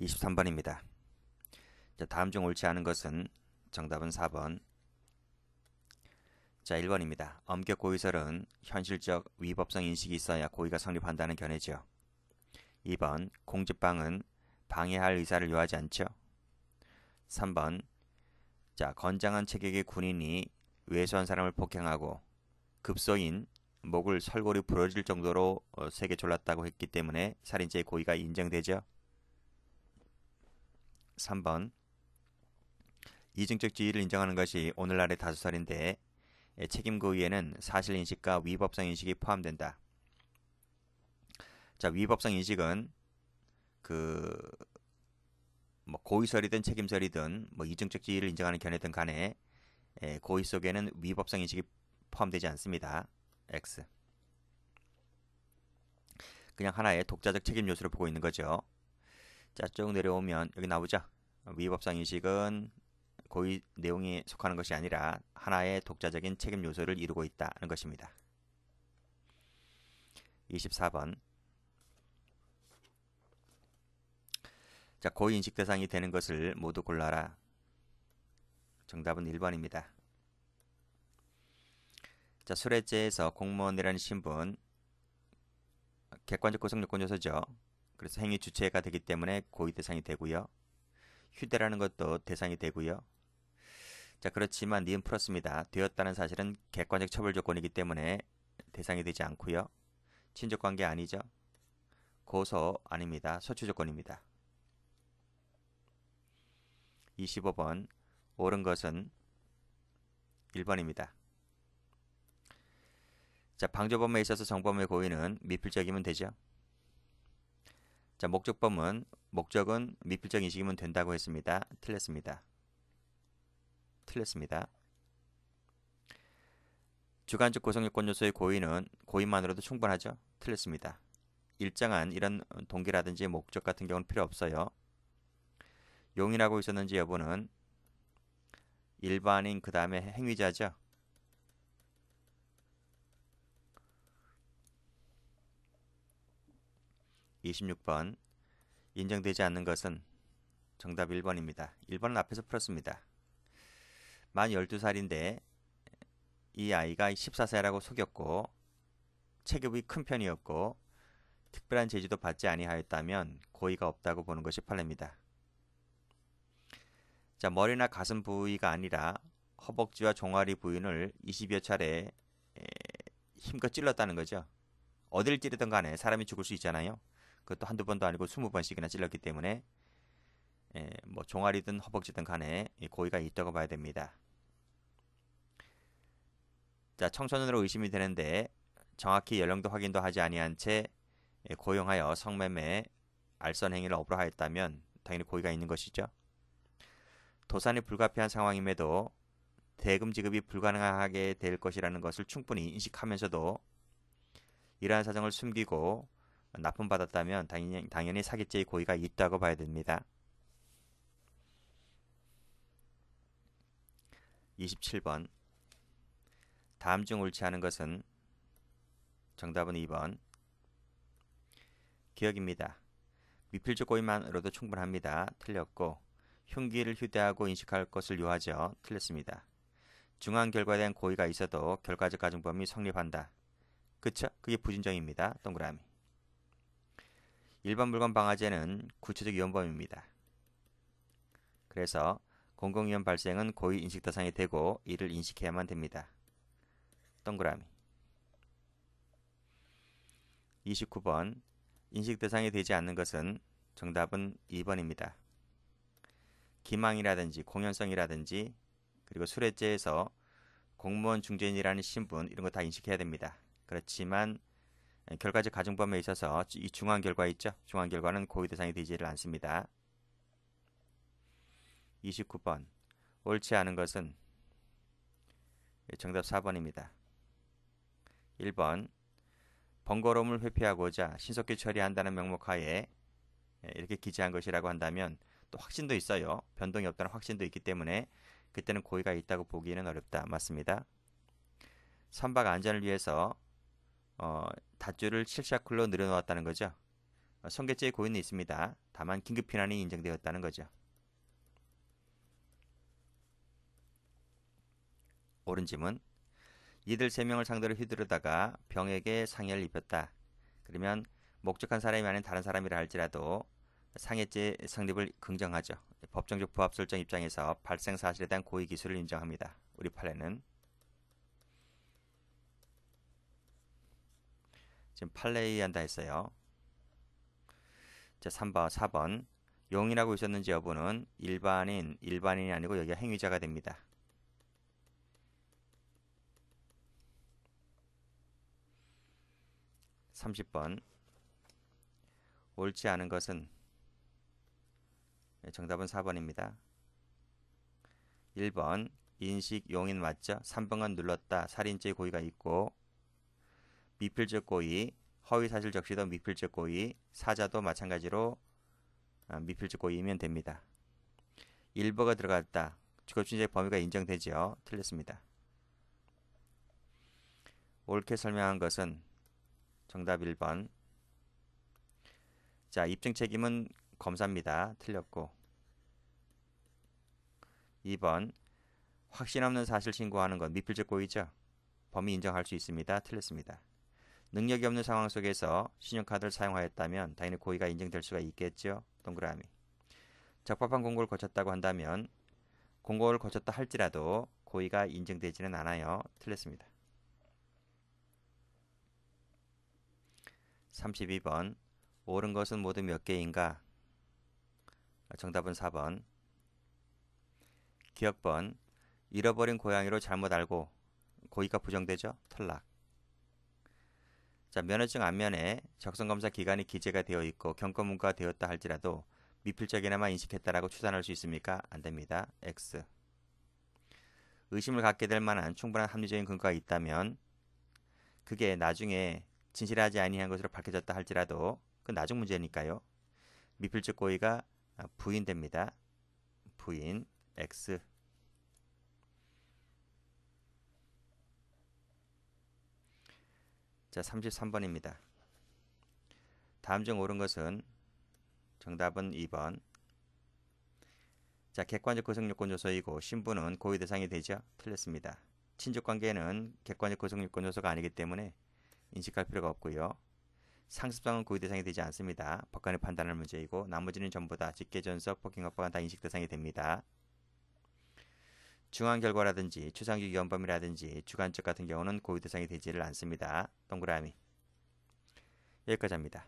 23번입니다. 자, 다음 중 옳지 않은 것은 정답은 4번. 자, 1번입니다. 엄격 고의설은 현실적 위법성 인식이 있어야 고의가 성립한다는 견해죠. 2번. 공직방은 방해할 의사를 요하지 않죠. 3번. 자, 건장한 체격의 군인이 왜소한 사람을 폭행하고 급소인 목을 설골이 부러질 정도로 세게 졸랐다고 했기 때문에 살인죄의 고의가 인정되죠. 3번. 이중적 지위를 인정하는 것이 오늘날의 다수설인데 책임 고의에는 사실인식과 위법성 인식이 포함된다. 자, 위법성 인식은 고의설이든 책임설이든 이중적 지위를 인정하는 견해든 간에 고의 속에는 위법성 인식이 포함되지 않습니다. X. 그냥 하나의 독자적 책임 요소를 보고 있는 거죠. 자, 쭉 내려오면 여기 나오죠. 위법성 인식은 고의 내용이 속하는 것이 아니라 하나의 독자적인 책임 요소를 이루고 있다는 것입니다. 24번. 자, 고의 인식 대상이 되는 것을 모두 골라라. 정답은 1번입니다. 자, 수뢰죄에서 공무원이라는 신분 객관적 구성 요건 요소죠. 그래서 행위 주체가 되기 때문에 고의 대상이 되고요. 휴대라는 것도 대상이 되고요. 자, 그렇지만 니은 플러스입니다. 되었다는 사실은 객관적 처벌 조건이기 때문에 대상이 되지 않고요. 친족관계 아니죠. 고소 아닙니다. 소추 조건입니다. 25번. 옳은 것은 1번입니다. 자, 방조범에 있어서 정범의 고의는 미필적이면 되죠. 자, 목적은 미필적 인식이면 된다고 했습니다. 틀렸습니다. 주관적 구성요건 요소의 고의는 고의만으로도 충분하죠. 틀렸습니다. 일정한 이런 동기라든지 목적 같은 경우는 필요 없어요. 용인하고 있었는지 여부는 일반인 그 다음에 행위자죠. (26번) 인정되지 않는 것은 정답 1번입니다. 1번은 앞에서 풀었습니다. 만 12살인데 이 아이가 14세라고 속였고 체급이 큰 편이었고 특별한 제지도 받지 아니하였다면 고의가 없다고 보는 것이 판례입니다. 자, 머리나 가슴 부위가 아니라 허벅지와 종아리 부위를 20여 차례 힘껏 찔렀다는 거죠. 어딜 찌르든 간에 사람이 죽을 수 있잖아요. 그것도 한두 번도 아니고 20번씩이나 찔렀기 때문에 종아리든 허벅지든 간에 고의가 있다고 봐야 됩니다. 자, 청소년으로 의심이 되는데 정확히 연령도 확인도 하지 아니한 채 고용하여 성매매, 알선 행위를 업으로 하였다면 당연히 고의가 있는 것이죠. 도산이 불가피한 상황임에도 대금 지급이 불가능하게 될 것이라는 것을 충분히 인식하면서도 이러한 사정을 숨기고 납품받았다면 당연히 사기죄의 고의가 있다고 봐야 됩니다. 27번. 다음 중 옳지 않은 것은 정답은 2번. 기억입니다. 미필적 고의만으로도 충분합니다. 틀렸고 흉기를 휴대하고 인식할 것을 요하죠. 틀렸습니다. 중한 결과에 대한 고의가 있어도 결과적 가중범위 성립한다. 그쵸? 그게 부진정입니다. 동그라미. 일반 물건 방화죄는 구체적 위헌범입니다. 그래서 공공위험 발생은 고의 인식 대상이 되고 이를 인식해야만 됩니다. 동그라미. 29번. 인식 대상이 되지 않는 것은 정답은 2번입니다. 기망이라든지 공연성이라든지 그리고 수뢰죄에서 공무원 중재인이라는 신분 이런 거 다 인식해야 됩니다. 그렇지만 결과적 가중범위에 있어서 이 중한 결과 있죠. 중한 결과는 고의 대상이 되지를 않습니다. 29번. 옳지 않은 것은 정답 4번입니다. 1번. 번거로움을 회피하고자 신속히 처리한다는 명목하에 이렇게 기재한 것이라고 한다면 또 확신도 있어요. 변동이 없다는 확신도 있기 때문에 그때는 고의가 있다고 보기에는 어렵다. 맞습니다. 선박 안전을 위해서 닷줄을 실샤클로 늘어놓았다는 거죠. 성계죄의 고의는 있습니다. 다만 긴급 피난이 인정되었다는 거죠. 옳은 지문. 이들 3명을 상대로 휘두르다가 병에게 상해를 입혔다. 그러면 목적한 사람이 아닌 다른 사람이라 할지라도 상해죄 성립을 긍정하죠. 법정적 부합 설정 입장에서 발생 사실에 대한 고의 기술을 인정합니다. 우리 판례는 지금 판례한다 했어요. 자, 3번, 4번. 용인하고 있었는지 여부는 일반인이 아니고 여기가 행위자가 됩니다. 30번. 옳지 않은 것은 정답은 4번입니다. 1번 인식 용인 맞죠? 3번은 눌렀다. 살인죄의 고의가 있고 미필적 고의, 허위사실 적시도 미필적 고의, 사자도 마찬가지로 미필적 고의이면 됩니다. 1번가 들어갔다. 주거침입 범위가 인정되죠? 틀렸습니다. 옳게 설명한 것은 정답 1번. 자, 입증 책임은 검사입니다. 틀렸고 2번 확신 없는 사실 신고하는 건 미필적 고의죠. 범위 인정할 수 있습니다. 틀렸습니다. 능력이 없는 상황 속에서 신용카드를 사용하였다면 당연히 고의가 인정될 수가 있겠죠. 동그라미. 적법한 공고를 거쳤다고 한다면 공고를 거쳤다 할지라도 고의가 인정되지는 않아요. 틀렸습니다. 32번. 옳은 것은 모두 몇 개인가? 정답은 4번. 기억번. 잃어버린 고양이로 잘못 알고 고의가 부정되죠? 탈락. 자, 면허증 앞면에 적성검사 기간이 기재가 되어 있고 경고문구가 되었다 할지라도 미필적이나마 인식했다라고 추산할 수 있습니까? 안 됩니다. X. 의심을 갖게 될 만한 충분한 합리적인 근거가 있다면 그게 나중에 진실하지 아니한 것으로 밝혀졌다 할지라도 그건 나중 문제니까요. 미필적 고의가 부인됩니다. 부인. X. 자, 33번입니다. 다음 중 옳은 것은 정답은 2번. 자, 객관적 구성요건 요소이고 신부는 고의 대상이 되죠? 틀렸습니다. 친족관계는 객관적 구성요건 요소가 아니기 때문에 인식할 필요가 없고요. 상습성은 고의 대상이 되지 않습니다. 법관의 판단할 문제이고 나머지는 전부 다 직계전석, 폭행합법은 다 인식 대상이 됩니다. 중한 결과라든지 추상적 위헌범이라든지 주관적 같은 경우는 고의 대상이 되지를 않습니다. 동그라미. 여기까지 합니다.